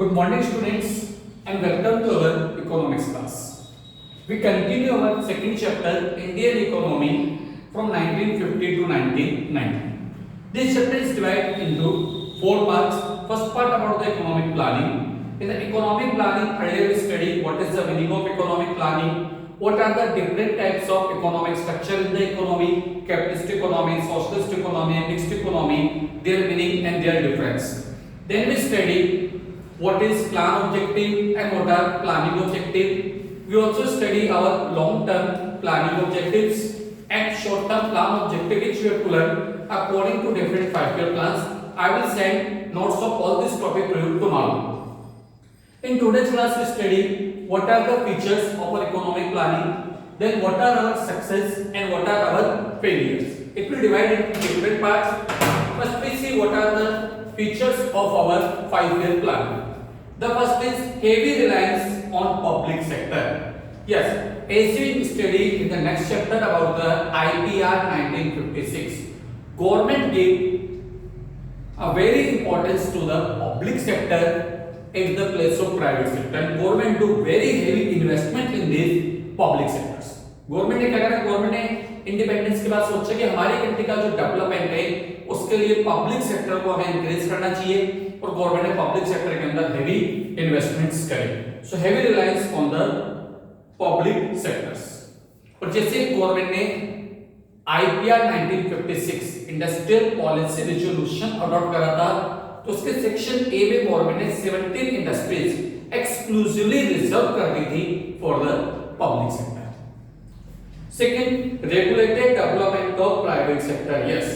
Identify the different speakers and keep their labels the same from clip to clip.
Speaker 1: Good morning students and welcome to our economics class. We continue our second chapter Indian economy from 1950 to 1990. This chapter is divided into four parts. First part about the economic planning. In the economic planning earlier we studied what is the meaning of economic planning, what are the different types of economic structure in the economy, capitalist economy, socialist economy, mixed economy, their meaning and their difference. Then we study what is plan objective and what are planning objective. We also study our long term planning objectives and short term plan objective which we have to learn according to different 5-year plans. I will send notes of all this topic to you tomorrow. In today's class we study what are the features of our economic planning, then what are our success and what are our failures. It will divide into different parts. First we see what are the features of our 5-year plan. The first is heavy reliance on public sector. Yes, as we study in the next chapter about the IPR 1956, government gave a very importance to the public sector in the place of private sector. And government do very heavy investment in these public sectors. Government ने क्या करा? Government ने independence के बाद सोचा कि हमारी country का जो डेवलपमेंट है उसके लिए पब्लिक सेक्टर को हमें इंक्रीज करना चाहिए और गवर्नमेंट ने पब्लिक सेक्टर के अंदर हेवी इन्वेस्टमेंट्स करे. So heavy reliance on the public sectors. और जैसे गवर्नमेंट ने IPR 1956 industrial policy resolution adopt करा था तो उसके सेक्शन ए में गवर्नमेंट ने 17 इंडस्ट्रीज एक्सक्लूसिवली रिजर्व कर दी थी for the public sector. Second, regulated development of private sector. Yes,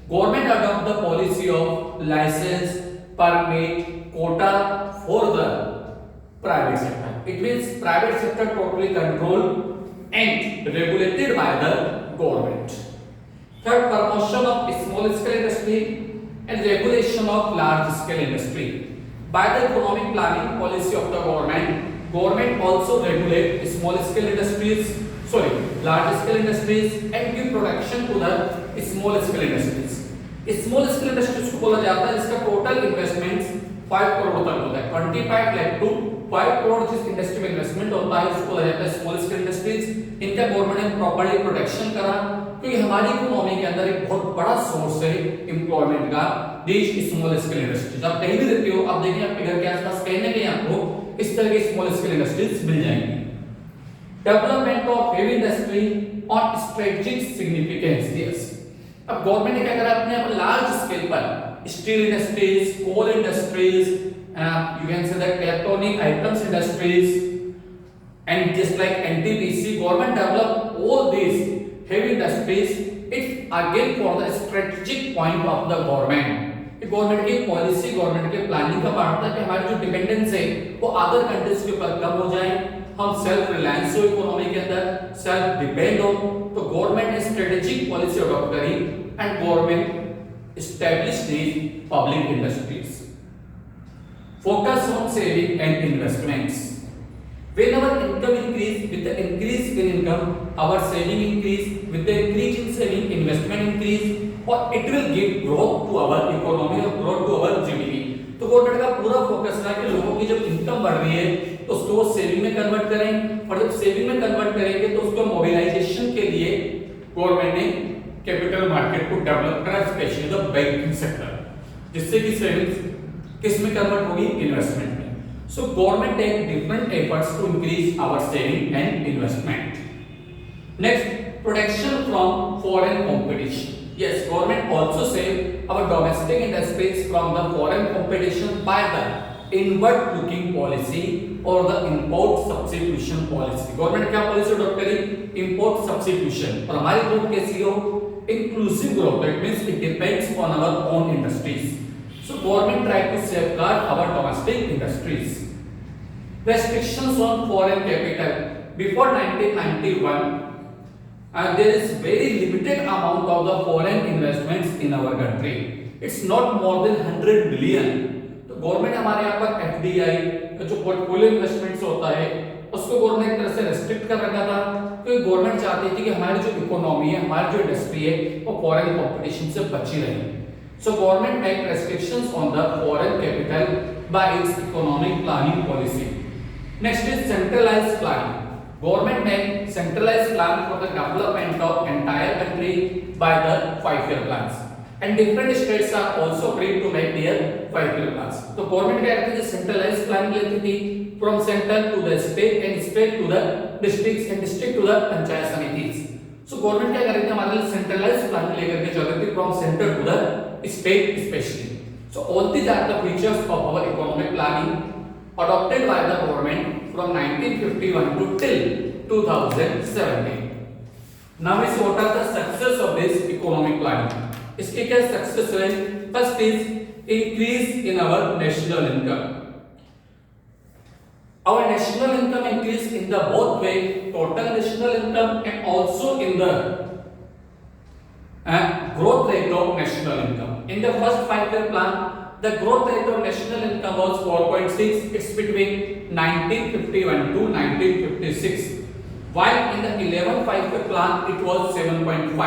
Speaker 1: government adopt the policy of license, permit, quota for the private sector. It means private sector totally controlled and regulated by the government. Third, promotion of small scale industry and regulation of large scale industry. By the economic planning policy of the government also regulate small scale industries. Large scale industries and give protection to the small scale industries. Small scale industries को बोला जाता है जिसका total investments 5 crore तक होता है. 25 lakh to 5 crore जिस industry में इन्वेस्टमेंट होता है उसको बोला जाता है स्मॉल स्केल इंडस्ट्रीज. इनका गवर्नमेंट ने प्रॉपर्ली प्रोटेक्शन करा क्योंकि हमारी इकोनॉमी के अंदर एक बहुत बड़ा सोर्स है एम्प्लॉयमेंट का देश की स्मॉल स्केल इंडस्ट्रीज. आप कहीं भी रहते हो आप देखिए आपके घर के आसपास कहीं ना कहीं आपको इस तरह की स्मॉल स्केल इंडस्ट्रीज मिल जाएंगी. Development of heavy industry on strategic significance. Yes, अब गवर्नमेंट ने क्या करा अपने आप लार्ज स्केल पर steel industries, coal industries, you can say that electronic items industries and just like NTPC government develop all this heavy industries. It's again for the strategic point of the government. Government की policy government के planning का part था कि हमारी जो dependence है वो other countries के ऊपर कम हो जाए, हम सेल्फ रिलायंस हो इकोनॉमी के अंदर, सेल्फ डिपेंड हो. तो गवर्नमेंट ने स्ट्रेटेजिक पॉलिसी अडॉप्ट करी and government established the public industries. Focus on saving and investments. Whenever income increase, with the increase in income, our saving increase. With the increase in saving, investment increase, or it will give growth to our economy or growth to our GDP. तो government का पूरा focus है कि लोगों की जब income बढ़ रही है तो उसको वो सेविंग में कन्वर्ट करें और जब सेविंग में कन्वर्ट करेंगे तो उसको मोबिलाइजेशन के लिए गवर्नमेंट ने कैपिटल मार्केट को डेवलप करा, स्पेशली द बैंकिंग सेक्टर, जिससे कि सेविंग्स किस में कन्वर्ट होगी? इन्वेस्टमेंट में. So government take different efforts to increase our saving and investment. Next, protection from foreign competition. Yes, government also save our domestic industries from the foreign competition by the inward looking policy or the import substitution policy. Government क्या policy adopt करी? Import substitution. और हमारी growth कैसी हो? Inclusive growth. That means it depends on our own industries. So government try to safeguard our domestic industries. Restrictions on foreign capital. Before 1991, there is very limited amount of the foreign investments in our country. It's not more than 100 billion. तो government हमारे यहाँ पर FDI का जो portfolio investments होता है उसको government एक तरह से रेस्ट्रिक्ट कर रखा था क्योंकि गवर्नमेंट चाहती थी कि हमारी जो इकोनॉमी है, हमारी जो इंडस्ट्री है वो फॉरेन कंपटीशन से बची रहे. So government make restrictions on the foreign capital by its economic planning policy. Next is centralized planning. Government make centralized plan for the development of entire country by the 5-year plans. And different states are also free to make their 5-year plans. तो government क्या करती थी, centralized planning लेती थी from central to the state and state to the districts and district to the panchayat समितिस. So government क्या कर रही थी, हमारे लिए centralized planning लेकर के चल रही थी from center to the state especially. So all these are the features of our economic planning adopted by the government from 1951 to till 2017. Now is what are the success of this economic planning? इसके क्या success है? First is increase in our national income. Our national income increase in the both way, total national income and also in the growth rate of national income. In the first 5-year plan, the growth rate of national income was 4.6. It's between 1951 to 1956. While in the 11th 5-year plan, it was 7.5.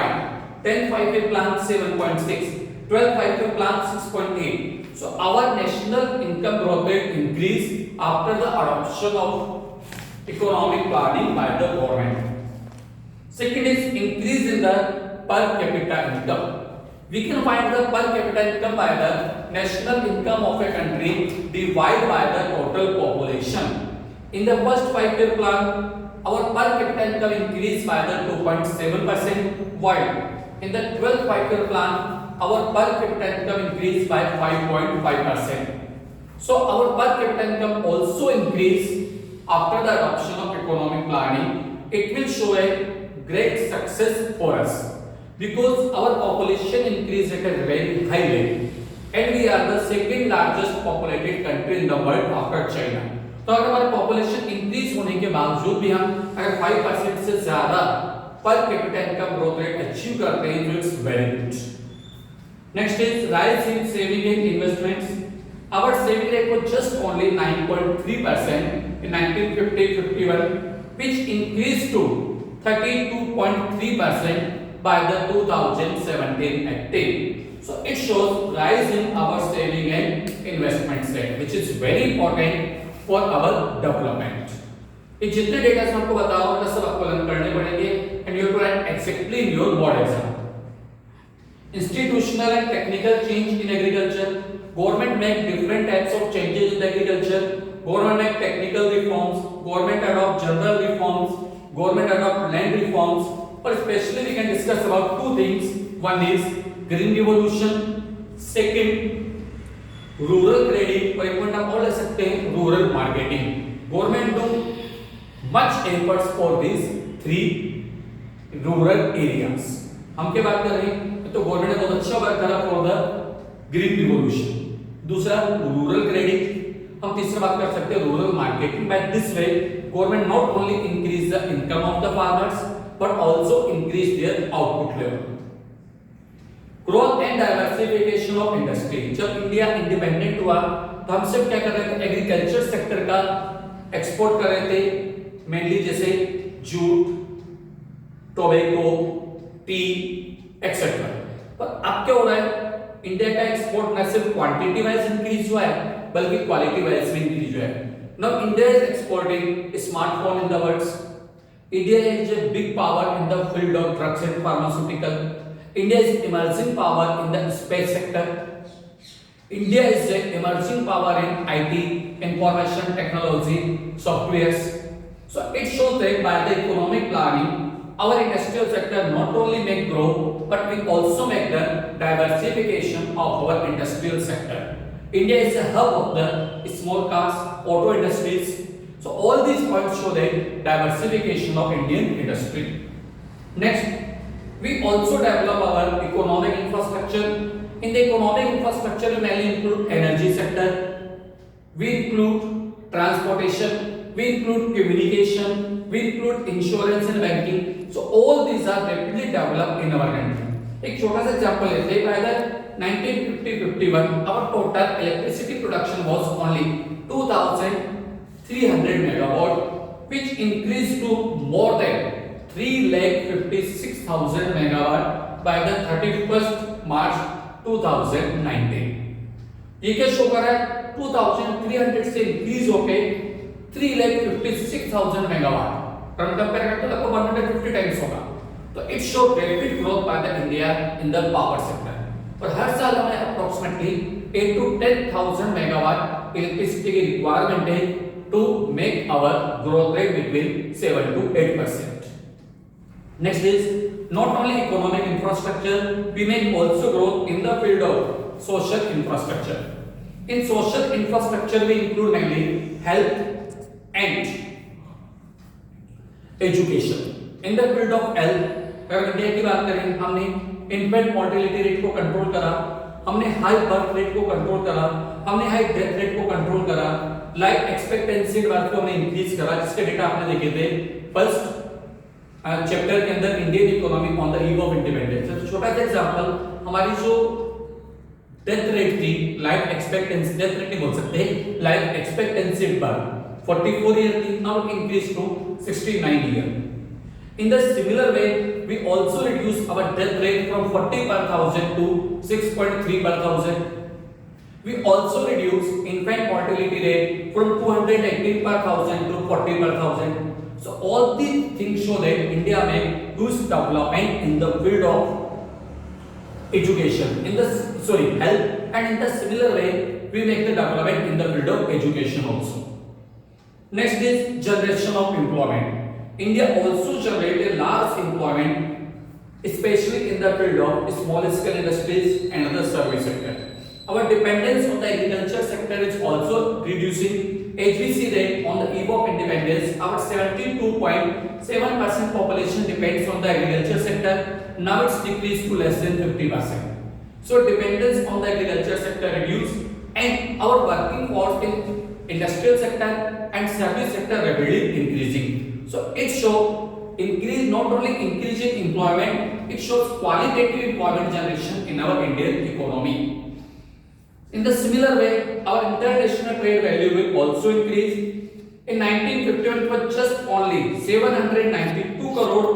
Speaker 1: 10th 5-year plan 7.6, 12th 5-year plan 6.8. So our national income growth rate increased after the adoption of economic planning by the government. Second is increase in the per capita income. We can find the per capita income by the national income of a country divided by the total population. In the first 5-year plan, our per capita income increased by the 2.7%, while in the 12th 5-year plan, our per capita income increased by 5.5%. So our per capita income also increased after the adoption of economic planning. It will show a great success for us because our population increased at a very high rate, and we are the second largest populated country in the world after China. तो अगर हमारे population increase होने के बावजूद भी हम अगर 5% से ज्यादा per capita income growth rate achieve करते हैं, तो it's very good. Next is rise in saving and investments. Our saving rate was just only 9.3% in 1950-51, which increased to 32.3% by the 2017-18. So it shows rise in our saving and investment rate, which is very important for our development. ये जितने data से आपको बताओ वो सब आपको learn करने पड़ेंगे and you have to write exactly in your board exam. Institutional and technical change in agriculture. Government make different types of changes in agriculture. Government make technical reforms. Government adopt general reforms. Government adopt land reforms. But especially we can discuss about two things. One is green revolution. Second, rural credit, और एक point आप और ले सकते हैं rural marketing. Government do much efforts for this three rural areas. हम क्या बात कर रहे हैं, तो गवर्नमेंट ने बहुत अच्छा वर्क करा फॉर द ग्रीन रिवॉल्यूशन. दूसरा रूरल क्रेडिट. हम तीसरा बात कर सकते हैं rural marketing. By this way government not only increase the income of the farmers but also increase their output level. Growth and diversification of industry. जब India independent हुआ तो हम सब क्या कर रहे थे, एग्रीकल्चर सेक्टर का एक्सपोर्ट कर रहे थे, मेनली जैसे जूट, टोबैको, टी एक्सेट्रा. पर अब क्या हो रहा है, इंडिया का एक्सपोर्ट न सिर्फ क्वांटिटी वाइज इंक्रीज हुआ है बल्कि क्वालिटी वाइज भी इंक्रीज हुआ है. Now India is exporting smartphone in the world. India is a big power in the field of drugs and pharmaceutical. India is emerging power in the space sector. India is an emerging power in IT, information technology, softwares. So it shows that by the economic planning, our industrial sector not only make grow, but we also make the diversification of our industrial sector. India is a hub of the small cars, auto industries. So all these points show the diversification of Indian industry. Next, we also develop our economic infrastructure. In the economic infrastructure, we mainly include energy sector, we include transportation, we include communication, we include insurance and banking. So all these are rapidly developed in our country. एक छोटा सा example लेते हैं. By the 1950-51, our total electricity production was only 2,300 megawatt, which increased to more than 3,56,000 megawatt by the 31st March 2019. ये क्या show कर रहा है, 2300 से इंक्रीज होके 3,56,000 मेगावाट, और कंपेयर करते तो लगभग 150 टाइम्स होगा। तो it show rapid growth by the India in the power sector. और हर साल हमें अप्रोक्सीमेटली 8 to 10,000 मेगावाट इलेक्ट्रिसिटी की रिक्वायरमेंट है to make our growth rate between 7 to 8%. Next is not only economic infrastructure, we may also growth in the field of social infrastructure. In social infrastructure we include mainly health and education. In the field of health, अगर India की बात करें, हमने infant mortality rate को control करा, हमने high birth rate को control करा, हमने हाई डेथ रेट को कंट्रोल करा, लाइफ एक्सपेक्टेंसी रेट को हमने इंक्रीज करा, जिसके डेटा आपने देखे थे फर्स्ट चैप्टर के अंदर Indian economy on the eve of independence. तो छोटा सा एग्जांपल, हमारी जो डेथ रेट थी, लाइफ एक्सपेक्टेंसी, डेथ रेट नहीं बोल सकते, लाइफ एक्सपेक्टेंसी पर 44 ईयर थी, now it increase to 69 year. In the similar way, we also reduce our death rate from 40 per thousand to 6.3 per thousand. We also reduce infant mortality rate from 218 per thousand to 40 per thousand. So all these things show that India made huge development in the field of education, health, and in the similar way we make the development in the field of education also. Next is generation of employment. India also generated large employment, especially in the field of small scale industries and the service sector. Our dependence on the agriculture sector is also reducing. As we see that on the eve of independence, our 72.7% population depends on the agriculture sector. Now it's decreased to less than 50%. So dependence on the agriculture sector reduced, and our working force in industrial sector and service sector rapidly increasing. So it shows increase, not only increase in employment, it shows qualitative employment generation in our Indian economy. In the similar way, our international trade value will also increase. In 1951 it was just only 792 crore,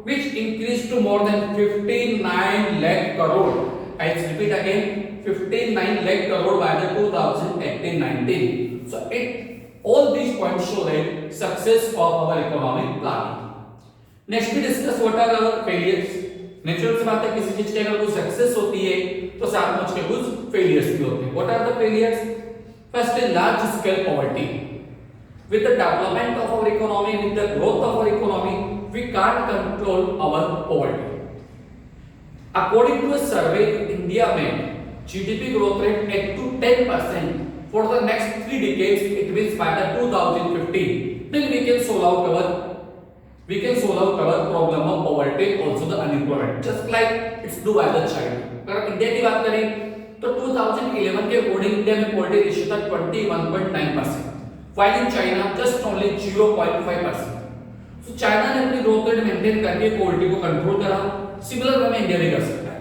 Speaker 1: which increased to more than 59 lakh crore. I repeat again, 59 lakh crore by the 2018-19. So all these points show that success of our economic planning. Next we discuss what are our failures. Natural सी बात है, किसी चीज की अगर कुछ success होती है तो साथ में उसके कुछ फेलियर्स भी होते हैं. What are the failures? First is large scale poverty. With the development of our economy, with the growth of our economy, we can't control our poverty. According to a survey, India made GDP growth rate 8 to 10% for the next 3 decades. It means by the 2050, then we can solve out our problem of poverty, also the unemployment, just like it's do by the China. अगर India की बात करें तो 2011 के according India में poverty ratio था 21.9%, while in China just only 0.5%. So China ने अपनी ग्रोथ रेट मेंटेन करके पॉवर्टी को कंट्रोल करा. सिमिलर वे में इंडिया भी कर सकता है.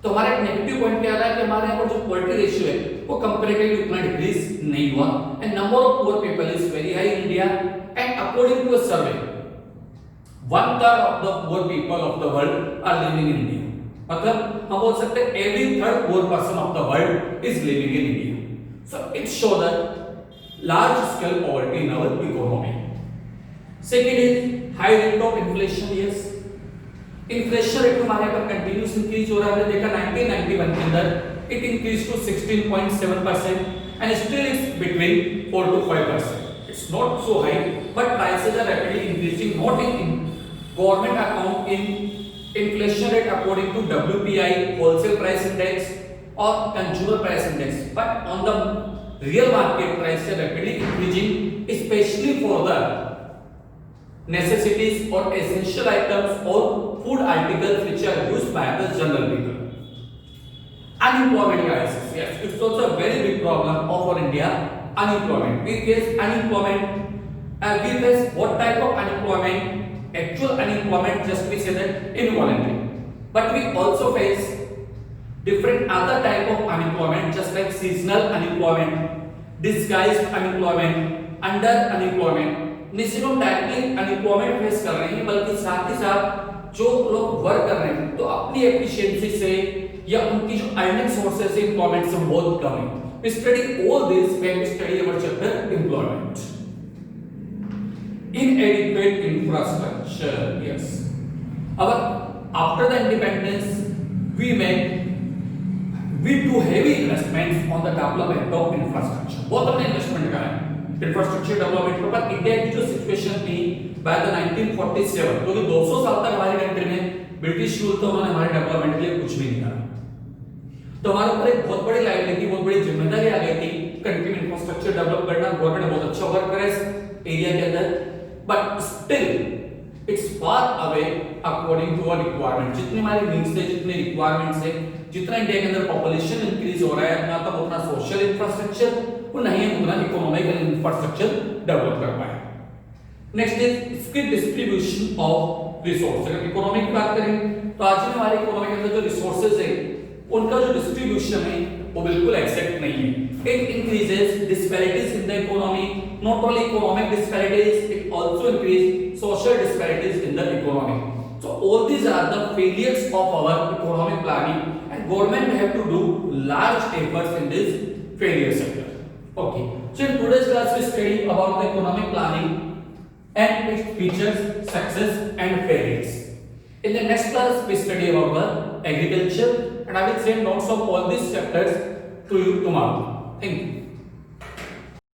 Speaker 1: तो हमारा एक नेगेटिव पॉइंट क्या रहा है कि हमारे यहाँ पर जो पॉवर्टी रेशियो है वो कंपैरेटिवली उतना डिक्रीज नहीं हुआ, and number of poor people is very high in India, and according to a survey 1/3 of the poor people of the world are living in India. मतलब हम बोल सकते हैं every third poor person of the world is living in India. So it shows that large scale poverty in our economy. Second is high rate of inflation. Yes, inflation rate हमारे पर continuous increase हो रहा है. देखा 1991 के अंदर it increase to 16.7% and still it's between 4 to 5%. It's not so high, but prices are rapidly increasing, not in government account in inflation rate according to WPI, wholesale price index or consumer price index, but on the real market price are rapidly increasing, especially for the necessities or essential items or food articles which are used by the general people. Unemployment crisis. Yes, it's also a very big problem of our India. Unemployment. We face unemployment. We face what type of unemployment? Actual unemployment, just we say that involuntary. But we also face different other type of unemployment, just like seasonal unemployment, disguised unemployment, under unemployment. नहीं सिर्फ हम directly unemployment face कर रहे हैं, बल्कि साथ ही साथ जो लोग वर्क कर रहे हैं तो अपनी एफिशिएंसी से या उनकी जो अर्निंग सोर्सेस से एम्प्लॉयमेंट से बहुत कम है. We study all this when we study our chapter employment. Inadequate infrastructure. Yes. After the independence, we do heavy investments on the development of infrastructure. बहुत हमने investment करा है infrastructure development पर India की जो सिचुएशन थी by the 1947, क्योंकि 200 साल तक हमारी कंट्री में ब्रिटिश रूल तो उन्होंने हमारे डेवलपमेंट के लिए कुछ भी नहीं करा। तो हमारे ऊपर एक बहुत बड़ी लायबिलिटी, बहुत बड़ी जिम्मेदारी आ गई थी कंट्री में इंफ्रास्ट्रक्चर डेवलप करना। गवर्नमेंट ने बहुत अच्छा वर्क करा इस एरिया के अंदर, but still it's far away according to our requirement. जितनी हमारी नीड्स है, जितने रिक्वायरमेंट्स है, जितना इंडिया के अंदर पॉपुलेशन इंक्रीज हो रहा है, ना तो उतना सोशल इंफ्रास्ट्रक्चर और नहीं है उतना इकोनॉमिकल इंफ्रास्ट्रक्चर डेवलप कर पाए। Next is skill distribution of resource. अगर इकोनॉमी की बात करें तो आज में हमारी इकोनॉमी के अंदर जो रिसोर्सेज है उनका जो डिस्ट्रीब्यूशन है वो बिल्कुल एक्सेक्ट नहीं है। It increases disparities in the economy, not only economic disparities, it also increase social disparities in the economy. So all these are the failures of our economic planning, and government have to do large efforts in this failure sector. Okay. So in today's class we study about the economic planning and its features, success and failures. In the next class we study about the agriculture, and I will send notes of all these chapters to you tomorrow. Thank you.